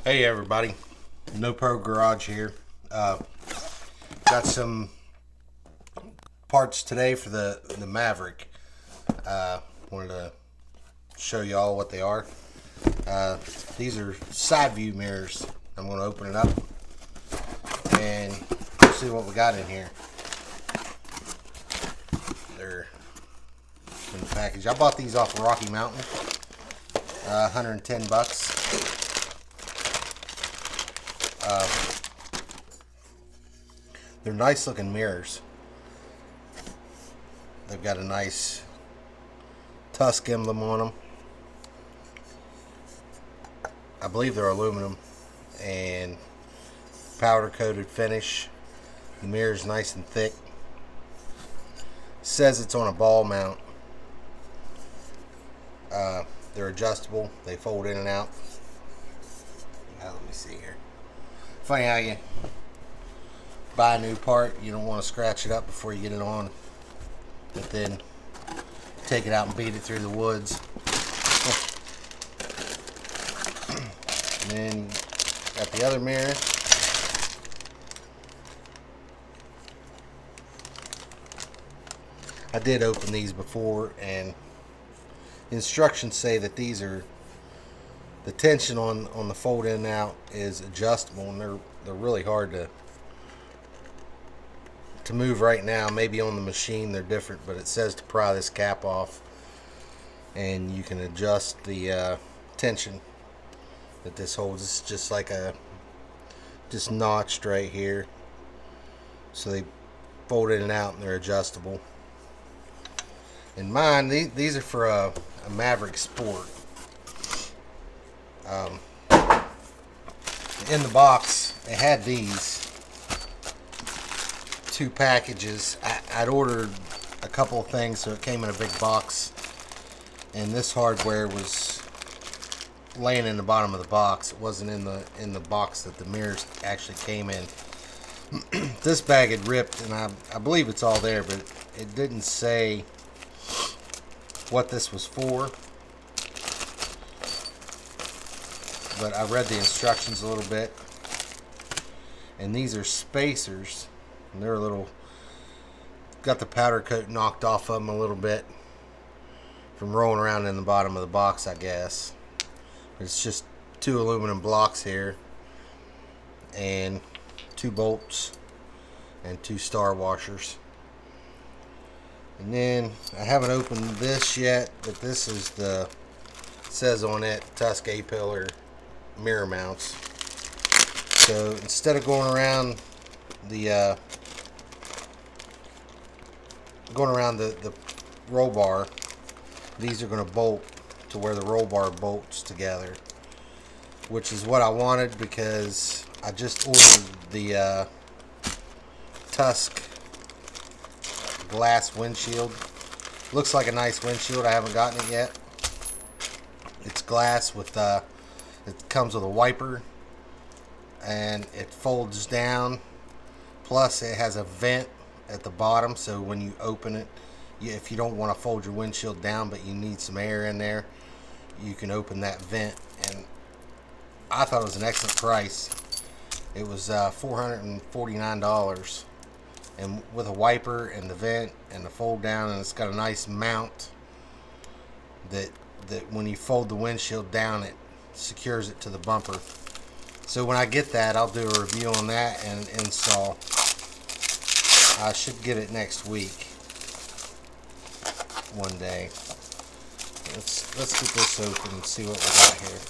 Hey everybody, No Pro Garage here. Got some parts today for the Maverick. Wanted to show you all what they are. These are side view mirrors. I'm going to open it up and see what we got in here. They're in the package. I bought these off of Rocky Mountain. 110 bucks. They're nice looking mirrors. They've got a nice Tusk emblem on them. I believe they're aluminum and powder coated finish. The mirror's nice and thick. It says it's on a ball mount. They're adjustable. They fold in and out. Now let me see here. Funny how you buy a new part, you don't want to scratch it up before you get it on, but then take it out and beat it through the woods. And then got the other mirror. I did open these before, and the instructions say that these are, the tension on the fold in and out is adjustable, and they're really hard to move right now. Maybe on the machine they're different, but it says to pry this cap off and you can adjust the tension that this holds. It's just like just notched right here, so they fold in and out and they're adjustable. And mine, these are for a Maverick Sport. In the box it had these two packages. I'd ordered a couple of things, so it came in a big box, and this hardware was laying in the bottom of the box. It wasn't in the box that the mirrors actually came in. This bag had ripped, and I believe it's all there, but it didn't say what this was for. But I read the instructions a little bit, and these are spacers, and they're a little, got the powder coat knocked off of them a little bit from rolling around in the bottom of the box, I guess. It's just two aluminum blocks here and two bolts and two star washers. And then I haven't opened this yet, but this is the, it says on it, Tusk A-pillar mirror mounts. So instead of going around the roll bar, these are going to bolt to where the roll bar bolts together, which is what I wanted, because I just ordered the Tusk glass windshield. Looks like a nice windshield. I haven't gotten it yet. It's glass with it comes with a wiper, and it folds down, plus it has a vent at the bottom, so when you open it, if you don't want to fold your windshield down but you need some air in there, you can open that vent. And I thought it was an excellent price. It was $449, and with a wiper and the vent and the fold down, and it's got a nice mount that when you fold the windshield down, it secures it to the bumper. So when I get that, I'll do a review on that and install. I should get it next week, one day. Let's get this open and see what we got here.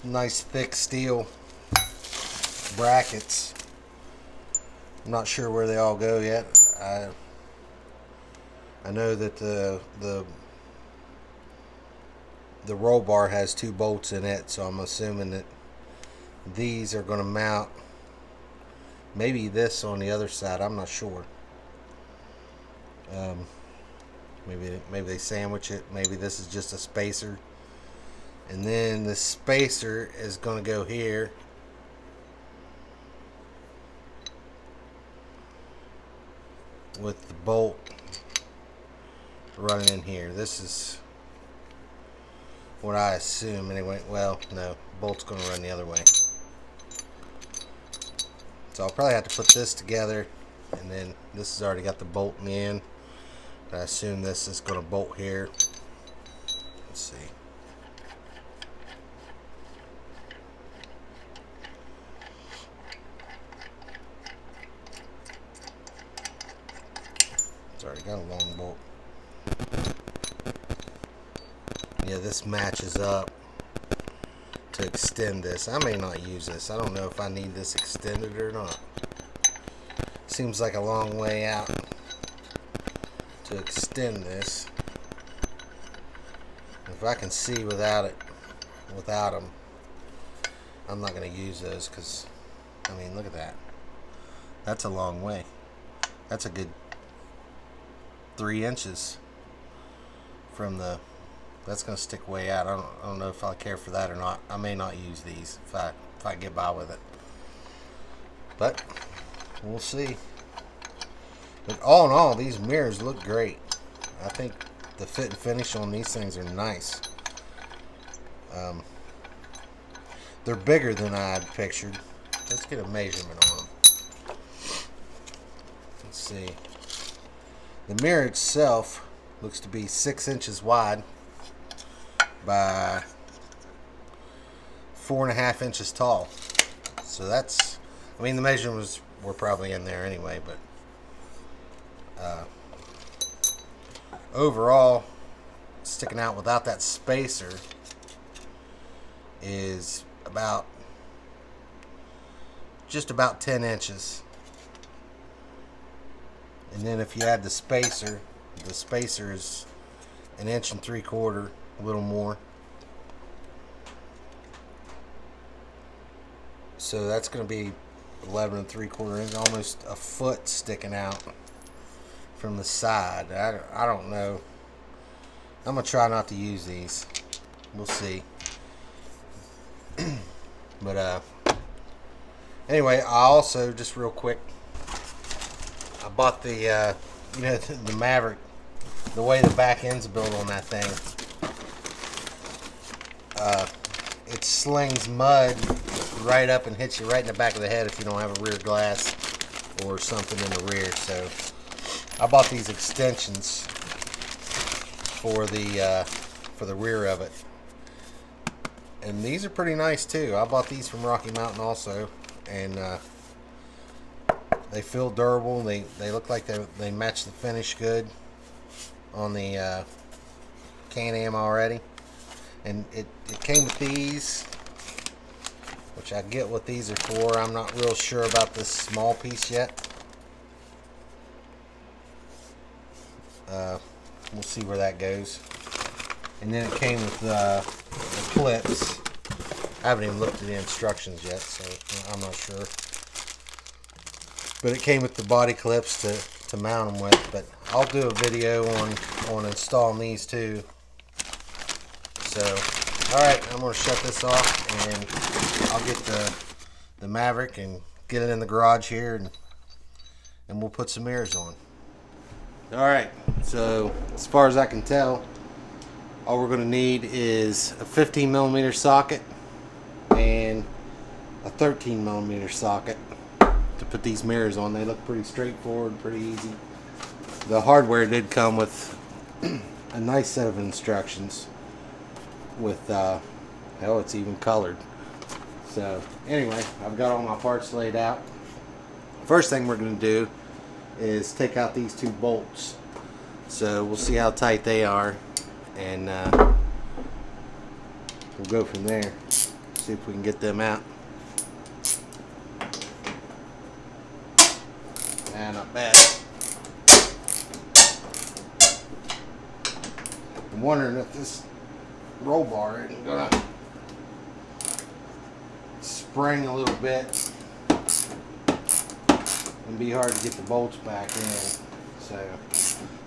Some nice thick steel brackets. I'm not sure where they all go yet. I know that the roll bar has two bolts in it, so I'm assuming that these are going to mount. Maybe this on the other side. I'm not sure. Maybe they sandwich it. Maybe this is just a spacer, and then the spacer is going to go here. With the bolt running in here. This is what I assume anyway. Well, no, bolt's going to run the other way. So I'll probably have to put this together, and then this has already got the bolt in the end. I assume this is going to bolt here. Let's see. It's already got a long bolt. Yeah, this matches up to extend this. I may not use this. I don't know if I need this extended or not. Seems like a long way out to extend this. If I can see without them, I'm not going to use those because, I mean, look at that. That's a long way. That's a good 3 inches from the. That's going to stick way out. I don't know if I care for that or not. I may not use these if I get by with it. But we'll see. But all in all, these mirrors look great. I think the fit and finish on these things are nice. They're bigger than I had pictured. Let's get a measurement on them. Let's see. The mirror itself looks to be 6 inches wide by 4.5 inches tall. So that's, I mean, the measurements were probably in there anyway, but overall, sticking out without that spacer is just about 10 inches. And then if you add the spacer is 1 3/4 inches, a little more. So that's going to be 11 3/4 inches, almost a foot sticking out from the side. I don't know. I'm going to try not to use these. We'll see. But anyway, I also, just real quick, I bought the the Maverick, the way the back end's built on that thing. It slings mud right up and hits you right in the back of the head if you don't have a rear glass or something in the rear. So I bought these extensions for the rear of it, and these are pretty nice too. I bought these from Rocky Mountain also, and they feel durable. They look like they match the finish good on the Can-Am already. And it came with these, which I get what these are for. I'm not real sure about this small piece yet. We'll see where that goes. And then it came with the clips. I haven't even looked at the instructions yet, so I'm not sure. But it came with the body clips to mount them with. But I'll do a video on installing these too. So, alright, I'm going to shut this off, and I'll get the Maverick and get it in the garage here, and we'll put some mirrors on. Alright, so as far as I can tell, all we're going to need is a 15mm socket and a 13mm socket to put these mirrors on. They look pretty straightforward, pretty easy. The hardware did come with a nice set of instructions with hell, it's even colored. So anyway, I've got all my parts laid out. First thing we're going to do is take out these 2 bolts. So we'll see how tight they are, and we'll go from there. See if we can get them out. Not bad. I'm wondering if this roll bar isn't gonna spring a little bit and be hard to get the bolts back in. So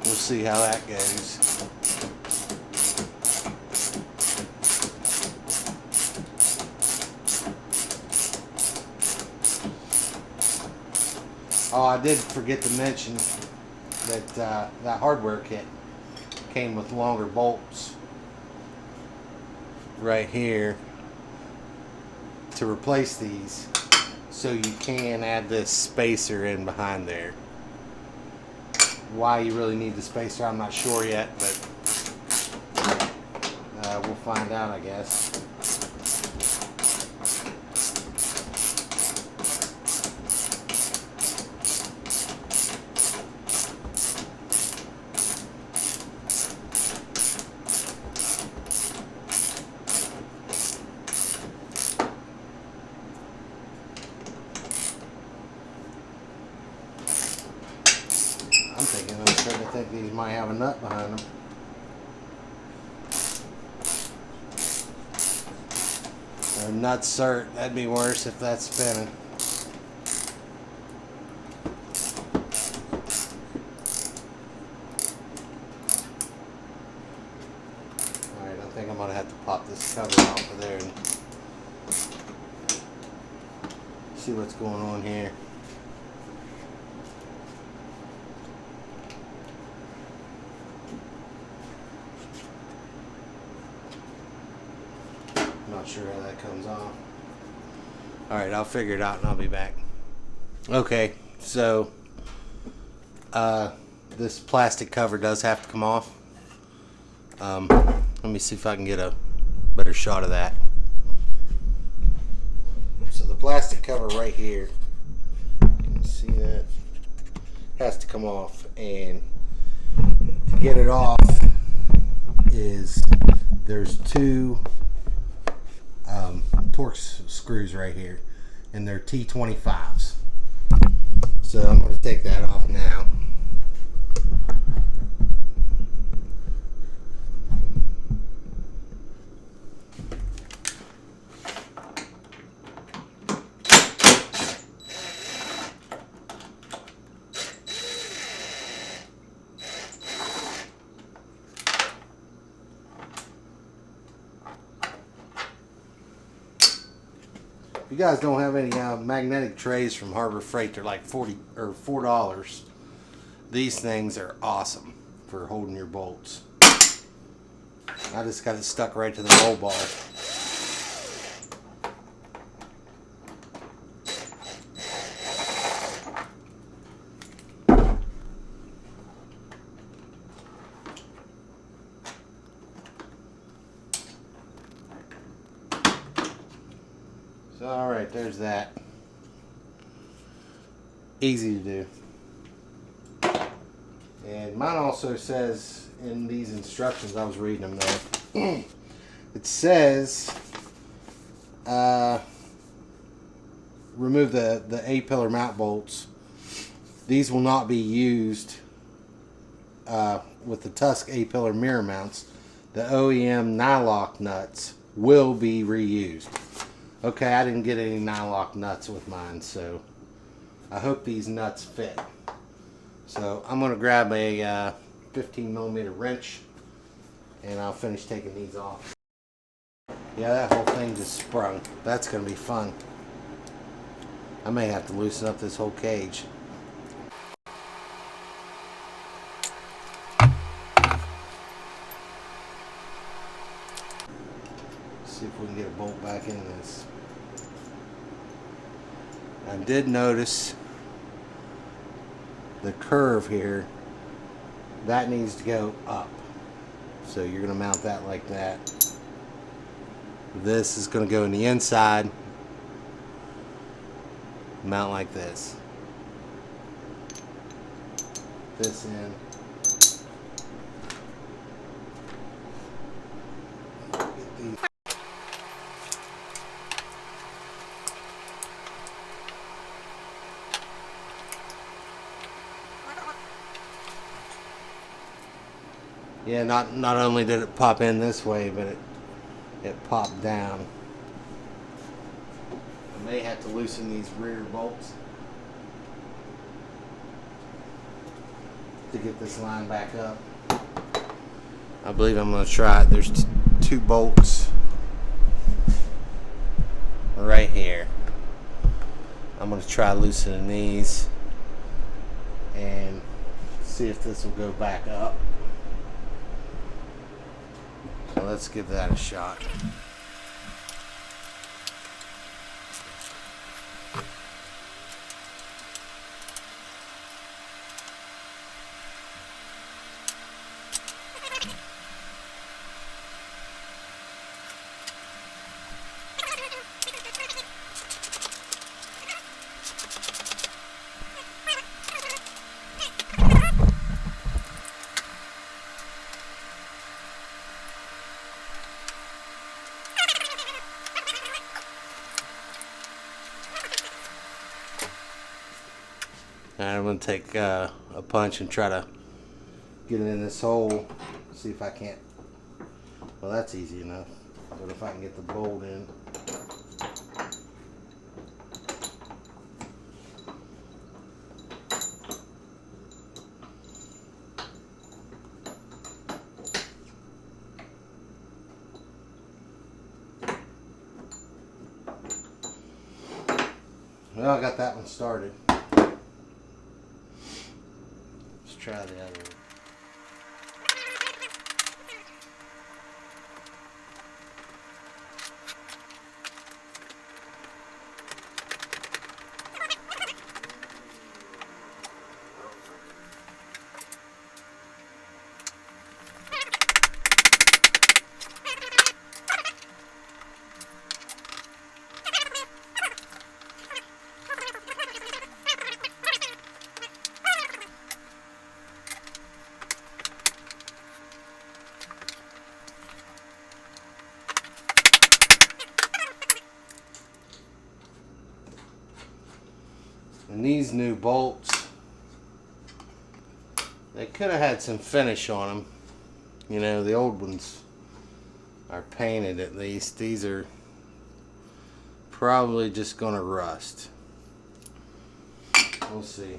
we'll see how that goes. Oh, I did forget to mention that that hardware kit came with longer bolts right here to replace these, so you can add this spacer in behind there. Why you really need the spacer, I'm not sure yet, but we'll find out, I guess. I'm starting to think these might have a nut behind them. Or nut cert. That'd be worse if that's spinning. Alright, I think I'm going to have to pop this cover off of there and see what's going on here. Not sure how that comes off. Alright, I'll figure it out and I'll be back. Okay, so this plastic cover does have to come off. Let me see if I can get a better shot of that. So the plastic cover right here, can you see that? Has to come off, and to get it off is there's two Torx screws right here, and they're T25s. So I'm going to take that off now. If you guys don't have any magnetic trays from Harbor Freight, they're like $4. These things are awesome for holding your bolts. I just got it stuck right to the roll bar. So, alright, there's that. Easy to do. And mine also says in these instructions, I was reading them there, it says remove the A-pillar mount bolts. These will not be used with the Tusk A-pillar mirror mounts. The OEM nylock nuts will be reused. Okay, I didn't get any nylock nuts with mine, so I hope these nuts fit. So I'm going to grab a 15mm wrench, and I'll finish taking these off. Yeah, that whole thing just sprung. That's going to be fun. I may have to loosen up this whole cage. See if we can get a bolt back in this. I did notice the curve here. That needs to go up. So you're going to mount that like that. This is going to go in the inside. Mount like this. This in. Get these. Yeah, not only did it pop in this way, but it popped down. I may have to loosen these rear bolts to get this line back up. I believe I'm going to try it. There's two bolts right here. I'm going to try loosening these and see if this will go back up. So let's give that a shot. Alright, I'm going to take a punch and try to get it in this hole. See if I can't. Well, that's easy enough. But if I can get the bolt in. Well, I got that one started. Let's try the other one. And these new bolts, they could have had some finish on them. You know, the old ones are painted at least. These are probably just going to rust. We'll see.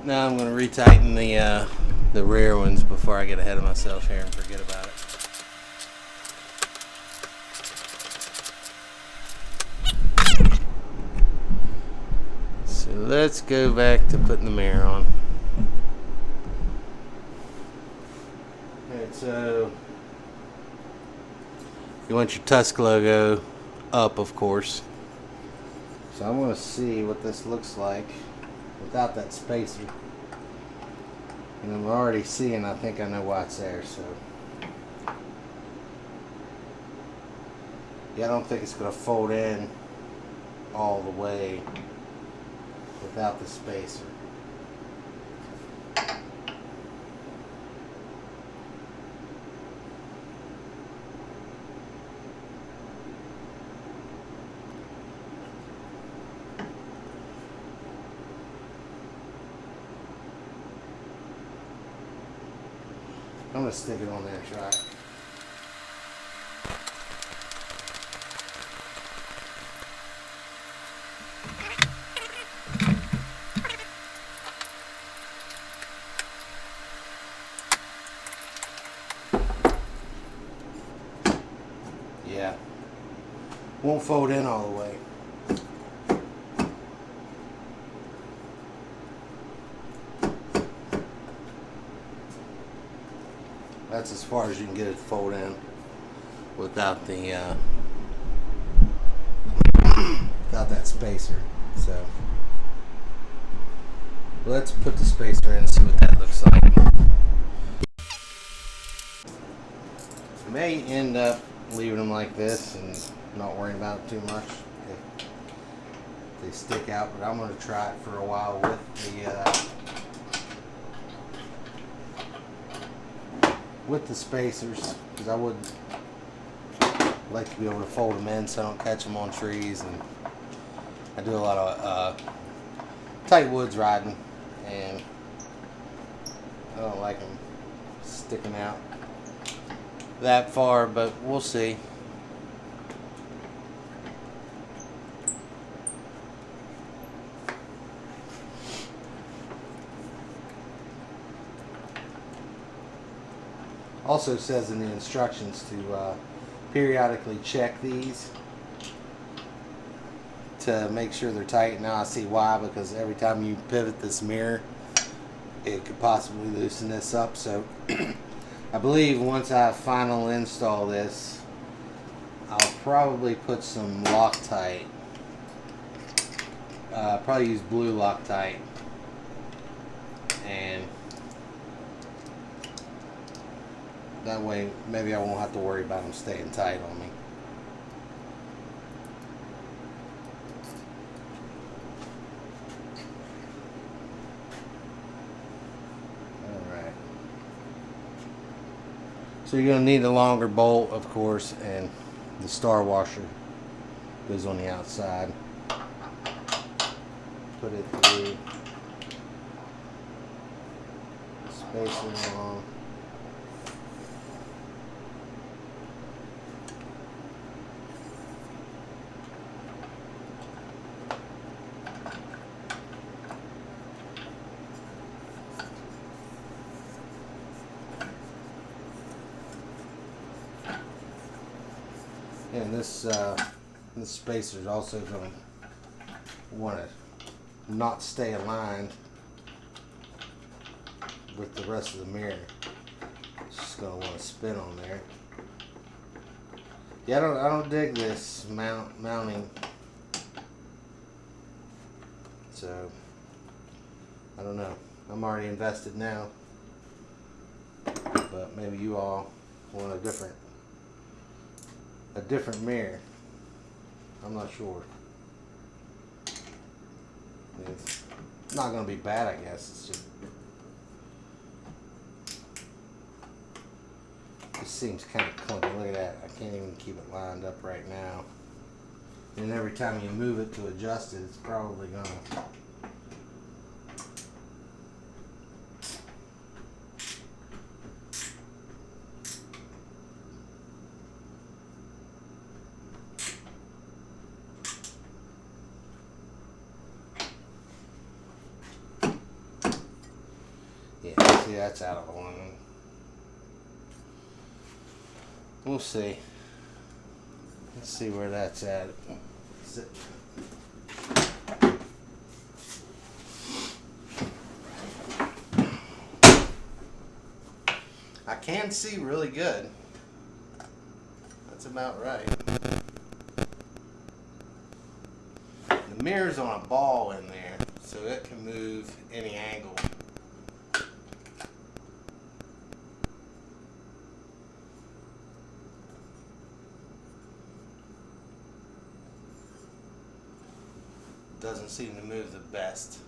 Now I'm going to retighten the rear ones before I get ahead of myself here and forget about it. So let's go back to putting the mirror on. Alright, so you want your Tusk logo up, of course. So I'm going to see what this looks like without that spacer. And I'm already seeing, I think I know why it's there, so. Yeah, I don't think it's going to fold in all the way without the spacer. I'm going to stick it on there and try it. Yeah. Won't fold in all the way. That's as far as you can get it to fold in without the without that spacer. So let's put the spacer in and see what that looks like. I may end up leaving them like this and not worrying about it too much if they stick out, but I'm going to try it for a while with the spacers, because I would like to be able to fold them in so I don't catch them on trees. And I do a lot of tight woods riding, and I don't like them sticking out that far, but we'll see. Also says in the instructions to periodically check these to make sure they're tight. Now I see why, because every time you pivot this mirror, it could possibly loosen this up. So I believe once I final install this, I'll probably put some Loctite. Probably use blue Loctite, and that way maybe I won't have to worry about them staying tight on me. Alright. So you're going to need a longer bolt, of course, and the star washer goes on the outside. Put it through, spacer along. And this spacer is also going to want to not stay aligned with the rest of the mirror. It's just going to want to spin on there. Yeah, I don't dig this mounting. So I don't know. I'm already invested now, but maybe you all want a different mirror. I'm not sure. It's not going to be bad, I guess. It's just seems kind of clunky. Look at that. I can't even keep it lined up right now. And every time you move it to adjust it, it's probably going to... Yeah, see, that's out of alignment. We'll see. Let's see where that's at. I can see really good. That's about right. The mirror's on a ball in there, so it can move any angle. Doesn't seem to move the best.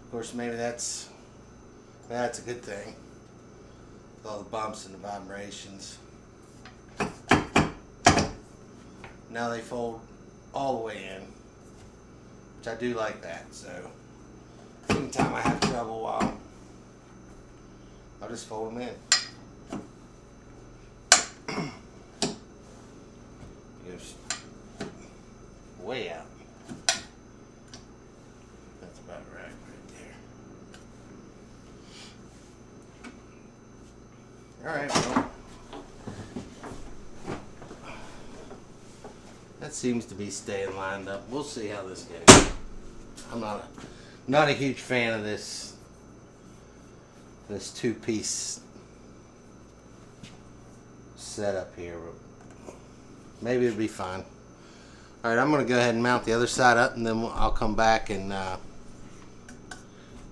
Of course, maybe that's a good thing. With all the bumps and the vibrations. Now they fold all the way in, which I do like that. So anytime I have trouble, I'll just fold them in. Way out. That's about right there. Alright, well, that seems to be staying lined up. We'll see how this goes. I'm not a huge fan of this this two-piece setup here. Maybe it'll be fine. Alright, I'm going to go ahead and mount the other side up, and then I'll come back and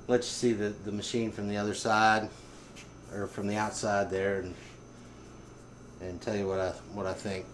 let you see the machine from the other side, or from the outside there, and tell you what I think.